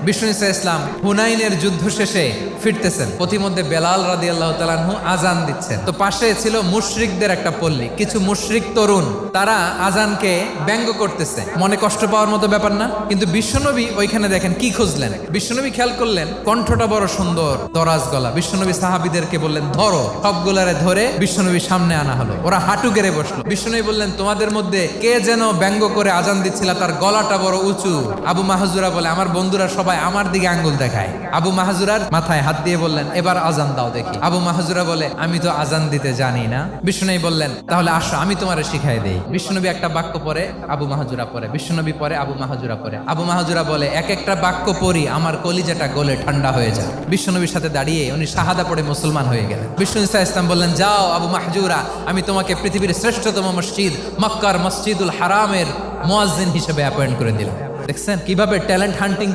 বিষ্ণু ইসা ইসলাম হুনাইনের যুদ্ধ শেষে ফিরতেছেন, পথিমধ্যে বেলাল রাদিয়াল্লাহু তাআলা আনহু আজান দিচ্ছেন। তো পাশে ছিল মুশরিকদের একটা পল্লী, কিছু মুশরিক তরুণ, তারা আজানকে ব্যঙ্গ করতেছে। মনে কষ্ট পাওয়ার মতো ব্যাপার না, কিন্তু বিশ্বনবী ওইখানে দেখেন কি খুঁজলেন। বিশ্বনবী খেয়াল করলেন কণ্ঠটা বড় সুন্দর, দরাজ গলা। বিশ্বনবী সাহাবীদেরকে বললেন ধরো, সবগুলারে ধরে বিশ্বনবী সামনে আনা হলো। ওরা হাঁটু গেড়ে বসলো। বিশ্বনবী বললেন তোমাদের মধ্যে কে যেন ব্যঙ্গ করে আজান দিচ্ছিল, তার গলাটা বড় উঁচু। আবু মাহজুরা বলে আমার বন্ধুরা সবাই আমার দিকে আঙ্গুল দেখায়। আবু মাহজুরার মাথায় হাত দিয়ে বললেন এবার আজান দাও দেখি। আবু মাহজুরা বলে আমি তো আজান দিতে জানি না। বিশ্বনবী বললেন তাহলে আসো আমি তোমারে শিখাই দেই। বিশ্বনবী একটা বাক্য পরে, আবু মাহজুরা পরে, বিশ্বনবী পরে, আবু মাহজুরা পরে। আবু মাহজুরা বলে এক একটা বাক্য পড়ি আমার কলিজাটা গলে ঠান্ডা হয়ে যায়। বিশ্বনবীর সাথে দাঁড়িয়ে উনি শাহাদা পড়ে মুসলমান হয়ে গেলেন। বিষ্ণু ইসা ইসলাম বললেন যাও আবু মাহজুরা, আমি তোমাকে পৃথিবীর শ্রেষ্ঠতম মসজিদ মক্কার মসজিদুল হারামের মুয়াজ্জিন হিসেবে অ্যাপয়েন্ট করে দিলাম। দেখছেন কিভাবে ট্যালেন্ট হান্টিং